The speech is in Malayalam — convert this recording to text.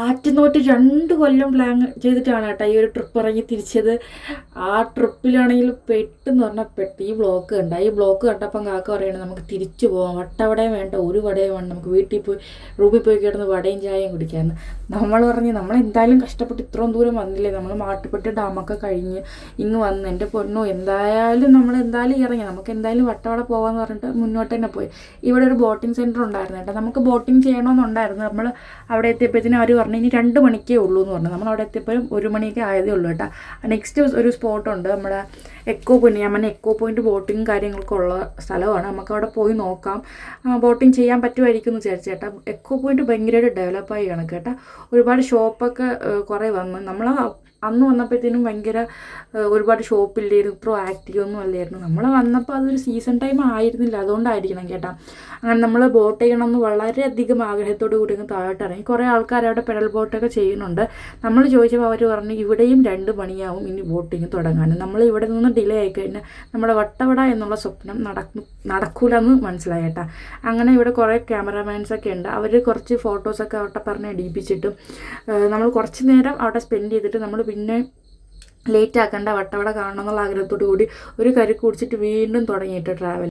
ആറ്റുനോട്ട് 2 കൊല്ലം പ്ലാൻ ചെയ്തിട്ടാണ് കേട്ടോ ഈ ഒരു ട്രിപ്പ് ഇറങ്ങി തിരിച്ചത്. ആ ട്രിപ്പിലാണെങ്കിൽ പെട്ടെന്ന് പറഞ്ഞാൽ ഈ ബ്ലോക്ക് കണ്ട. ഈ ബ്ലോക്ക് കണ്ടപ്പം കാക്ക പറയണത് നമുക്ക് തിരിച്ചു പോകാം, വട്ടവടയും വേണ്ട ഒരു വടയും വേണ്ട, നമുക്ക് വീട്ടിൽ പോയി റൂമിൽ പോയി കിടന്ന് വടയും ചായയും കുടിക്കാമെന്ന്. നമ്മൾ പറഞ്ഞ് നമ്മളെന്തായാലും കഷ്ടപ്പെട്ട് ഇത്രയും ദൂരം വന്നില്ലേ, നമ്മൾ മാട്ടുപ്പെട്ടി ഡാമൊക്കെ കഴിഞ്ഞ് ഇങ്ങ് വന്ന് എൻ്റെ പൊന്നോ എന്തായാലും നമ്മളെന്തായാലും ഇറങ്ങി, നമുക്ക് എന്തായാലും വട്ടവട പോകാമെന്ന് പറഞ്ഞിട്ട് മുന്നോട്ട് തന്നെ പോയി. ഇവിടെ ഒരു ബോട്ടിംഗ് സെൻറ്റർ ഉണ്ടായിരുന്നു കേട്ടോ, നമുക്ക് ബോട്ടിംഗ് ചെയ്യണമെന്നുണ്ടായിരുന്നു. നമ്മൾ അവിടെ എത്തിയപ്പോഴത്തേനും അവർ പറഞ്ഞു ഇനി 2 മണിക്കേ ഉള്ളൂ എന്ന് പറഞ്ഞു. നമ്മൾ അവിടെ എത്തിയപ്പോഴും 1 മണിയൊക്കെ ആയതേ ഉള്ളൂ കേട്ടോ. നെക്സ്റ്റ് ഒരു സ്പോട്ടുണ്ട് നമ്മുടെ എക്കോ പോയിന്റ്. ഞാൻ പറഞ്ഞ എക്കോ പോയിന്റ് ബോട്ടിങ് കാര്യങ്ങളൊക്കെ ഉള്ള സ്ഥലമാണ്, നമുക്ക് അവിടെ പോയി നോക്കാം, ബോട്ടിങ് ചെയ്യാൻ പറ്റുമായിരിക്കും എന്ന് വിചാരിച്ചു കേട്ടോ. എക്കോ പോയിന്റ് ഭയങ്കരമായിട്ട് ഡെവലപ്പായി കണക്ക് കേട്ടോ. ഒരുപാട് ഷോപ്പൊക്കെ കുറേ വന്നു. നമ്മൾ അന്ന് വന്നപ്പോഴത്തേനും ഭയങ്കര ഒരുപാട് ഷോപ്പില്ലായിരുന്നു, ഇത്ര ആക്റ്റീവ് ഒന്നും അല്ലായിരുന്നു. നമ്മൾ വന്നപ്പോൾ അതൊരു സീസൺ ടൈം ആയിരുന്നില്ല, അതുകൊണ്ടായിരിക്കണം കേട്ടോ. അങ്ങനെ നമ്മൾ ബോട്ട് ചെയ്യണമെന്ന് വളരെയധികം ആഗ്രഹത്തോടു കൂടി അങ്ങ് താഴോട്ട് ഇറങ്ങി. കുറേ ആൾക്കാർ അവിടെ പെഡൽ ബോട്ടൊക്കെ ചെയ്യുന്നുണ്ട്. നമ്മൾ ചോദിച്ചപ്പോൾ അവർ പറഞ്ഞു ഇവിടെയും 2 മണിയാവും ഇനി ബോട്ടിങ് തുടങ്ങാൻ. നമ്മൾ ഇവിടെ നിന്ന് ഡിലേ ആയിക്കഴിഞ്ഞാൽ നമ്മുടെ വട്ടവട എന്നുള്ള സ്വപ്നം നടക്കൂലെന്ന് മനസ്സിലായി കേട്ടോ. അങ്ങനെ ഇവിടെ കുറേ ക്യാമറാമാൻസൊക്കെ ഉണ്ട്, അവർ കുറച്ച് ഫോട്ടോസൊക്കെ അവിടെ പറഞ്ഞ് ഇടിപ്പിച്ചിട്ടും നമ്മൾ കുറച്ച് നേരം അവിടെ സ്പെൻഡ് ചെയ്തിട്ട് നമ്മൾ പിന്നെ ലേറ്റ് ആക്കേണ്ട, വട്ടവട കാണണം എന്നുള്ള ആഗ്രഹത്തോടു കൂടി ഒരു കരുക്ക് കുടിച്ചിട്ട് വീണ്ടും തുടങ്ങിയിട്ട് ട്രാവൽ.